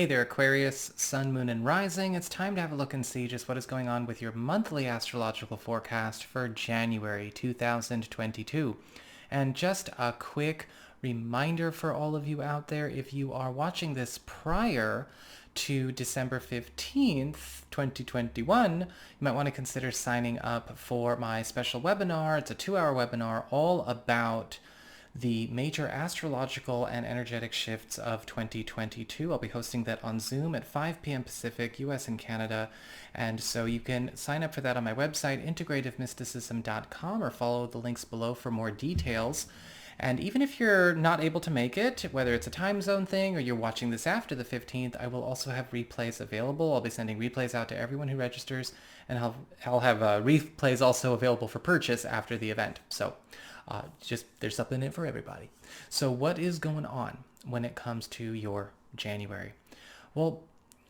there, Aquarius, Sun, Moon, and Rising. It's time to have a look and see just what is going on with your monthly astrological forecast for January 2022. And just a quick reminder for all of you out there, if you are watching this prior to December 15th, 2021, you might want to consider signing up for my special webinar. It's a 2-hour webinar all about the major astrological and energetic shifts of 2022. I'll be hosting that on Zoom at 5 p.m. Pacific, US and Canada. And so you can sign up for that on my website, integrativemysticism.com, or follow the links below for more details. And even if you're not able to make it, whether it's a time zone thing or you're watching this after the 15th, I will also have replays available. I'll be sending replays out to everyone who registers, and I'll have replays also available for purchase after the event. So just there's something in it for everybody. So what is going on when it comes to your January? Well,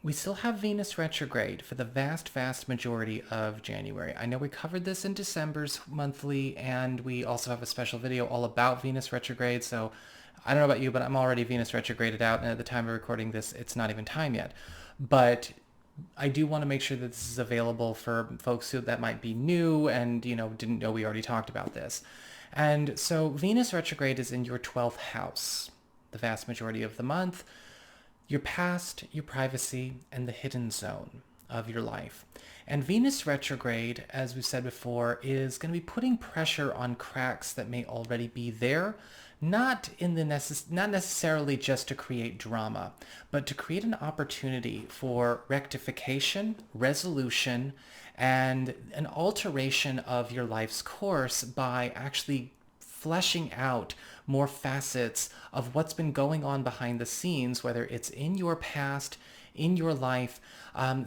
we still have Venus retrograde for the vast majority of January. I know we covered this in December's monthly, and we also have a special video all about Venus retrograde. So I don't know about you, but I'm already Venus retrograded out, and at the time of recording this, it's not even time yet. But I do want to make sure that this is available for folks that might be new and, didn't know we already talked about this. And so Venus retrograde is in your 12th house, the vast majority of the month, your past, your privacy, and the hidden zone of your life. And Venus retrograde, as we said before, is going to be putting pressure on cracks that may already be there, not necessarily just to create drama, but to create an opportunity for rectification, resolution, and an alteration of your life's course by actually fleshing out more facets of what's been going on behind the scenes, whether it's in your past, in your life,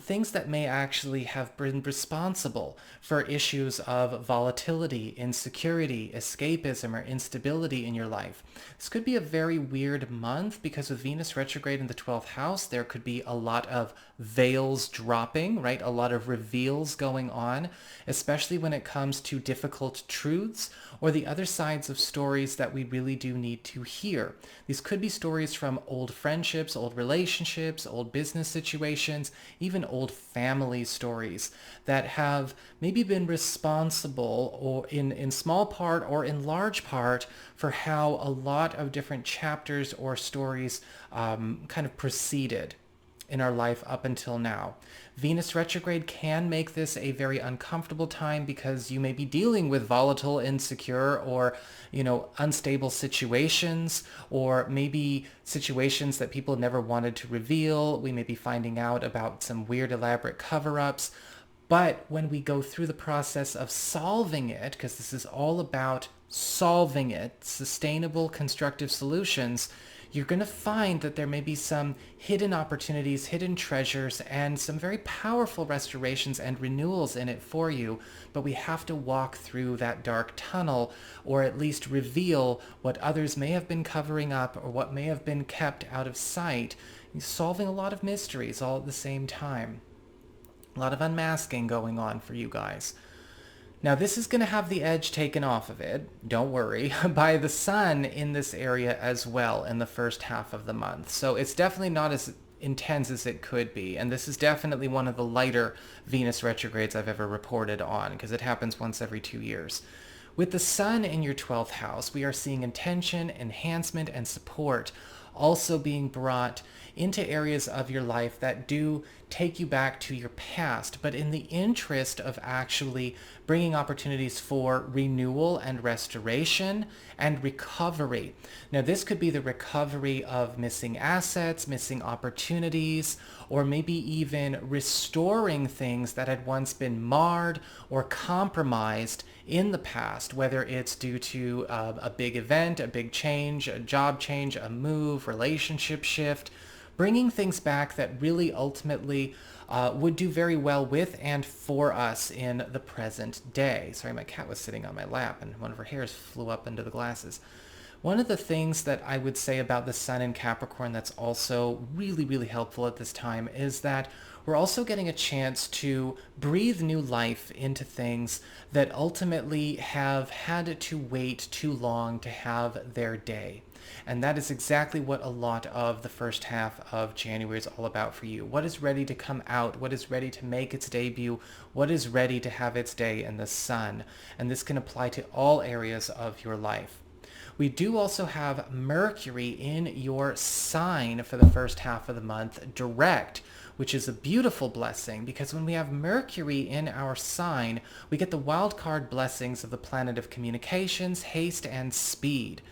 things that may actually have been responsible for issues of volatility, insecurity, escapism, or instability in your life. This could be a very weird month because with Venus retrograde in the 12th house, there could be a lot of veils dropping, right? A lot of reveals going on, especially when it comes to difficult truths or the other sides of stories that we really do need to hear. These could be stories from old friendships, old relationships, old business situations, even old family stories that have maybe been responsible or in small part or in large part for how a lot of different chapters or stories kind of proceeded in our life up until now. Venus retrograde can make this a very uncomfortable time because you may be dealing with volatile, insecure, or, unstable situations, or maybe situations that people never wanted to reveal. We may be finding out about some weird, elaborate cover-ups. But when we go through the process of solving it, because this is all about solving it, sustainable, constructive solutions, you're going to find that there may be some hidden opportunities, hidden treasures, and some very powerful restorations and renewals in it for you. But we have to walk through that dark tunnel, or at least reveal what others may have been covering up or what may have been kept out of sight, solving a lot of mysteries all at the same time. A lot of unmasking going on for you guys. Now, this is going to have the edge taken off of it, don't worry, by the sun in this area as well in the first half of the month. So it's definitely not as intense as it could be. And this is definitely one of the lighter Venus retrogrades I've ever reported on, because it happens once every 2 years. With the sun in your 12th house, we are seeing intention, enhancement, and support also being brought into areas of your life that do take you back to your past, but in the interest of actually bringing opportunities for renewal and restoration and recovery. Now, this could be the recovery of missing assets, missing opportunities, or maybe even restoring things that had once been marred or compromised in the past, whether it's due to a big event, a big change, a job change, a move, relationship shift, bringing things back that really ultimately would do very well with and for us in the present day. Sorry, my cat was sitting on my lap and one of her hairs flew up into the glasses. One of the things that I would say about the sun in Capricorn that's also really, really helpful at this time is that we're also getting a chance to breathe new life into things that ultimately have had to wait too long to have their day. And that is exactly what a lot of the first half of January is all about for you. What is ready to come out? What is ready to make its debut? What is ready to have its day in the sun? And this can apply to all areas of your life. We do also have Mercury in your sign for the first half of the month direct, which is a beautiful blessing because when we have Mercury in our sign, we get the wild card blessings of the planet of communications, haste, and speed.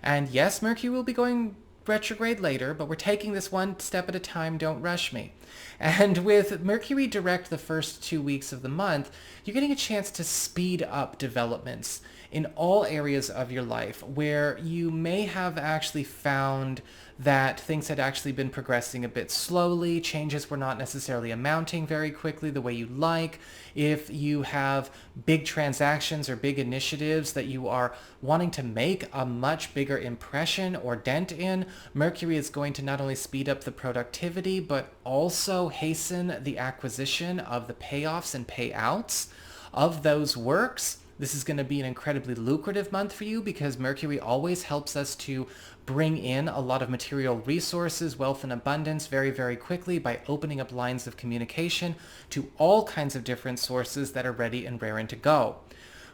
And yes, Mercury will be going retrograde later, but we're taking this one step at a time. Don't rush me. And with Mercury direct the first 2 weeks of the month, you're getting a chance to speed up developments in all areas of your life where you may have actually found that things had actually been progressing a bit slowly, changes were not necessarily amounting very quickly the way you like. If you have big transactions or big initiatives that you are wanting to make a much bigger impression or dent in, Mercury is going to not only speed up the productivity, but also hasten the acquisition of the payoffs and payouts of those works. This is going to be an incredibly lucrative month for you because Mercury always helps us to bring in a lot of material resources, wealth, and abundance very, very quickly by opening up lines of communication to all kinds of different sources that are ready and raring to go.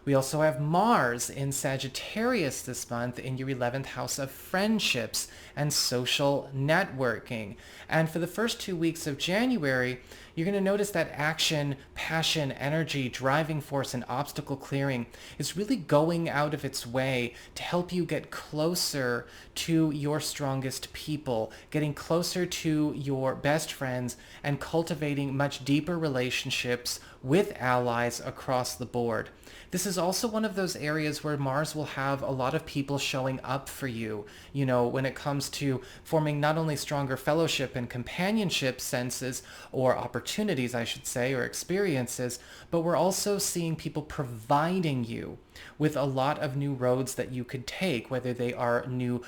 We also have Mars in Sagittarius this month in your 11th house of friendships and social networking. And for the first 2 weeks of January, you're going to notice that action, passion, energy, driving force, and obstacle clearing is really going out of its way to help you get closer to your strongest people, getting closer to your best friends, and cultivating much deeper relationships with allies across the board. This is also one of those areas where Mars will have a lot of people showing up for you, when it comes to forming not only stronger fellowship and companionship senses, or opportunities, I should say, or experiences, but we're also seeing people providing you with a lot of new roads that you could take, whether they are new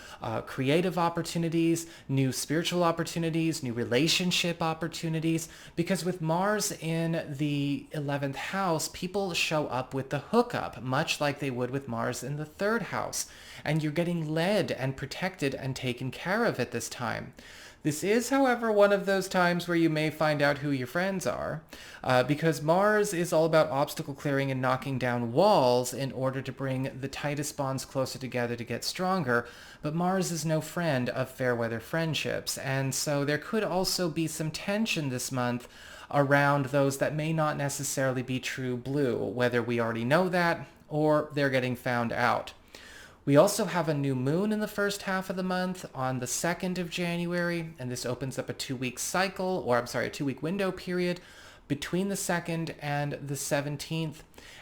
creative opportunities, new spiritual opportunities, new relationship opportunities, because with Mars in the 11th house, people show up with the hookup, much like they would with Mars in the 3rd house, and you're getting led and protected and taken care of at this time. This is, however, one of those times where you may find out who your friends are, because Mars is all about obstacle clearing and knocking down walls in order to bring the tightest bonds closer together to get stronger, but Mars is no friend of fair weather friendships, and so there could also be some tension this month around those that may not necessarily be true blue, whether we already know that or they're getting found out. We also have a new moon in the first half of the month on the 2nd of January, and this opens up a 2-week cycle, or I'm sorry, a 2-week window period between the 2nd and the 17th.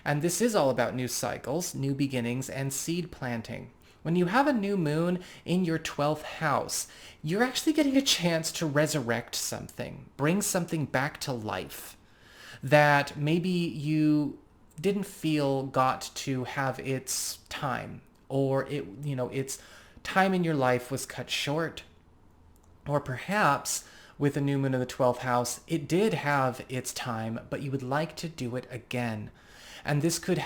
And this is all about new cycles, new beginnings, and seed planting. When you have a new moon in your 12th house, you're actually getting a chance to resurrect something, bring something back to life that maybe you didn't feel got to have its time, or its time in your life was cut short. Or perhaps with a new moon in the 12th house, it did have its time, but you would like to do it again. And this could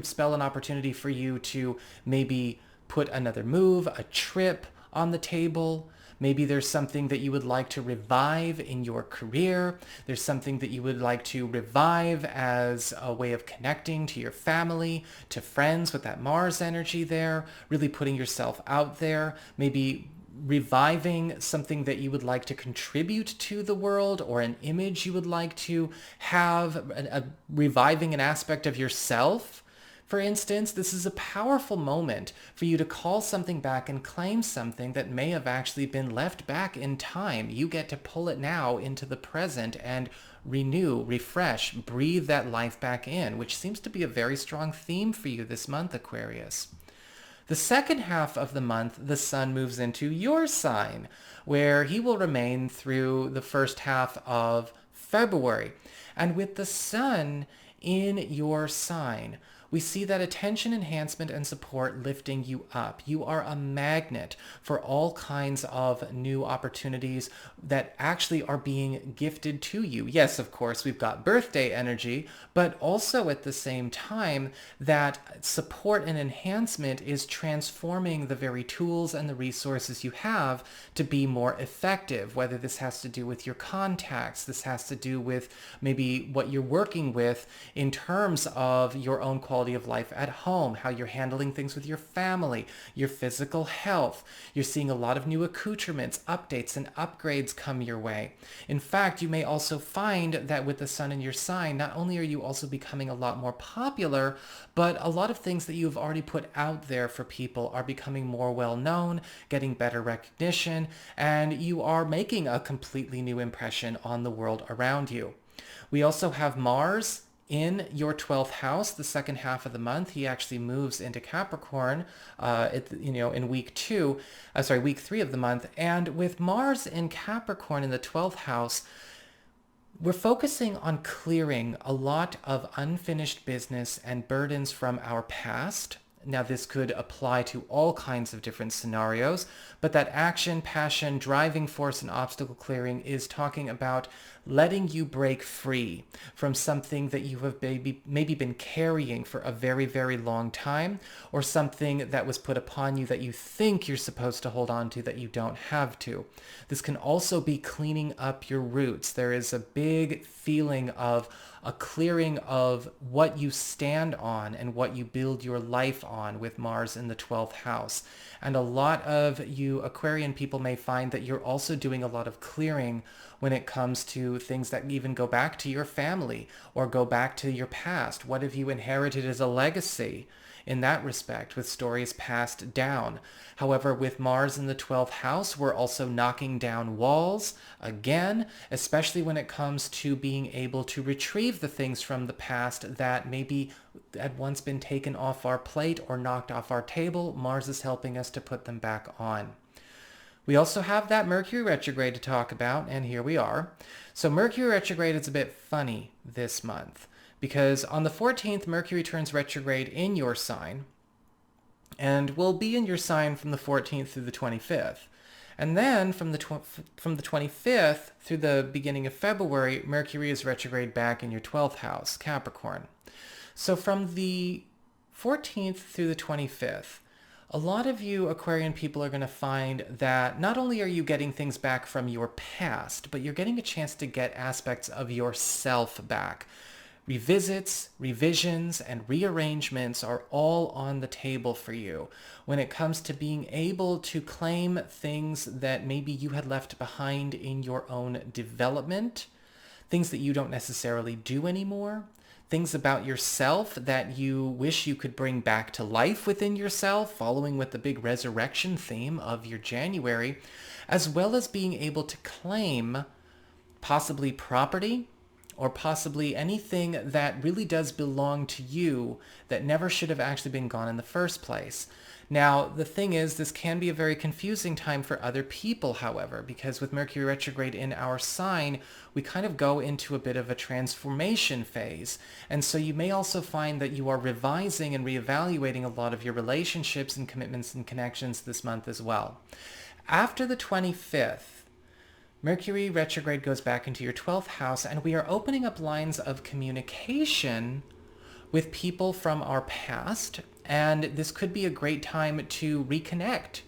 spell an opportunity for you to maybe put another move, a trip on the table. Maybe there's something that you would like to revive in your career. There's something that you would like to revive as a way of connecting to your family, to friends with that Mars energy there, really putting yourself out there, maybe reviving something that you would like to contribute to the world, or an image you would like to have, reviving an aspect of yourself. For instance, this is a powerful moment for you to call something back and claim something that may have actually been left back in time. You get to pull it now into the present and renew, refresh, breathe that life back in, which seems to be a very strong theme for you this month, Aquarius. The second half of the month, the sun moves into your sign, where he will remain through the first half of February. And with the sun in your sign, we see that attention enhancement and support lifting you up. You are a magnet for all kinds of new opportunities that actually are being gifted to you. Yes, of course, we've got birthday energy, but also at the same time, that support and enhancement is transforming the very tools and the resources you have to be more effective, whether this has to do with your contacts, this has to do with maybe what you're working with in terms of your own quality of life at home, how you're handling things with your family, your physical health. You're seeing a lot of new accoutrements, updates, and upgrades come your way. In fact, you may also find that with the sun in your sign, not only are you also becoming a lot more popular, but a lot of things that you've already put out there for people are becoming more well known, getting better recognition, and you are making a completely new impression on the world around you. We also have Mars in your 12th house, the second half of the month. He actually moves into Capricorn, in week 3 of the month. And with Mars in Capricorn in the 12th house, we're focusing on clearing a lot of unfinished business and burdens from our past. Now, this could apply to all kinds of different scenarios, but that action, passion, driving force, and obstacle clearing is talking about letting you break free from something that you have maybe been carrying for a very, very long time, or something that was put upon you that you think you're supposed to hold on to that you don't have to. This can also be cleaning up your roots. There is a big feeling of a clearing of what you stand on and what you build your life on with Mars in the 12th house. And a lot of you Aquarian people may find that you're also doing a lot of clearing when it comes to things that even go back to your family or go back to your past. What have you inherited as a legacy in that respect, with stories passed down? However, with Mars in the 12th house, we're also knocking down walls again, especially when it comes to being able to retrieve the things from the past that maybe had once been taken off our plate or knocked off our table. Mars is helping us to put them back on. We also have that Mercury retrograde to talk about, and here we are. So Mercury retrograde is a bit funny this month, because on the 14th, Mercury turns retrograde in your sign, and will be in your sign from the 14th through the 25th. And then from the 25th through the beginning of February, Mercury is retrograde back in your 12th house, Capricorn. So from the 14th through the 25th, a lot of you Aquarian people are going to find that not only are you getting things back from your past, but you're getting a chance to get aspects of yourself back. Revisits, revisions, and rearrangements are all on the table for you when it comes to being able to claim things that maybe you had left behind in your own development, things that you don't necessarily do anymore, things about yourself that you wish you could bring back to life within yourself, following with the big resurrection theme of your January, as well as being able to claim possibly property, or possibly anything that really does belong to you that never should have actually been gone in the first place. Now, the thing is, this can be a very confusing time for other people, however, because with Mercury retrograde in our sign, we kind of go into a bit of a transformation phase. And so you may also find that you are revising and reevaluating a lot of your relationships and commitments and connections this month as well. After the 25th, Mercury retrograde goes back into your 12th house, and we are opening up lines of communication with people from our past. And this could be a great time to reconnect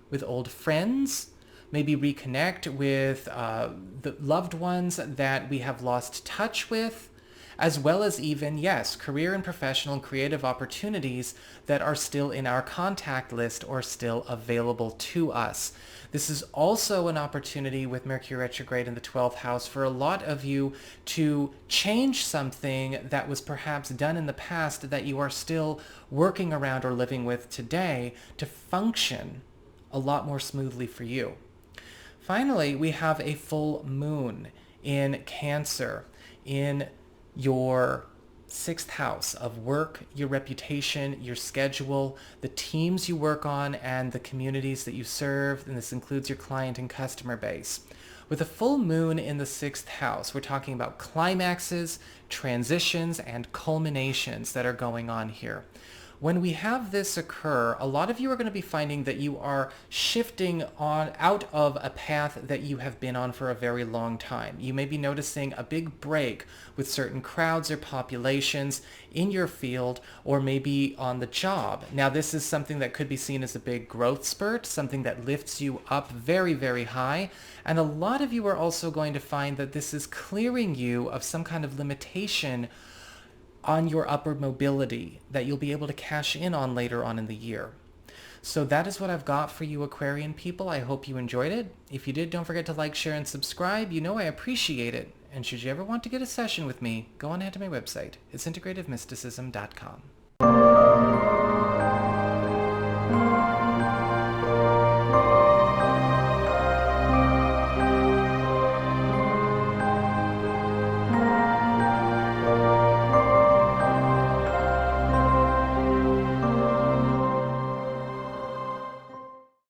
with old friends, maybe reconnect with the loved ones that we have lost touch with, as well as even, yes, career and professional and creative opportunities that are still in our contact list or still available to us. This is also an opportunity with Mercury retrograde in the 12th house for a lot of you to change something that was perhaps done in the past that you are still working around or living with today to function a lot more smoothly for you. Finally, we have a full moon in Cancer in your 6th house of work, your reputation, your schedule, the teams you work on, and the communities that you serve, and this includes your client and customer base. With a full moon in the 6th house, we're talking about climaxes, transitions, and culminations that are going on here. When we have this occur, a lot of you are going to be finding that you are shifting on out of a path that you have been on for a very long time. You may be noticing a big break with certain crowds or populations in your field, or maybe on the job. Now, this is something that could be seen as a big growth spurt, something that lifts you up very, very high. And a lot of you are also going to find that this is clearing you of some kind of limitation on your upward mobility that you'll be able to cash in on later on in the year. So that is what I've got for you, Aquarian people. I hope you enjoyed it. If you did, don't forget to like, share, and subscribe. You know I appreciate it. And should you ever want to get a session with me, go on ahead to my website. It's integrativemysticism.com.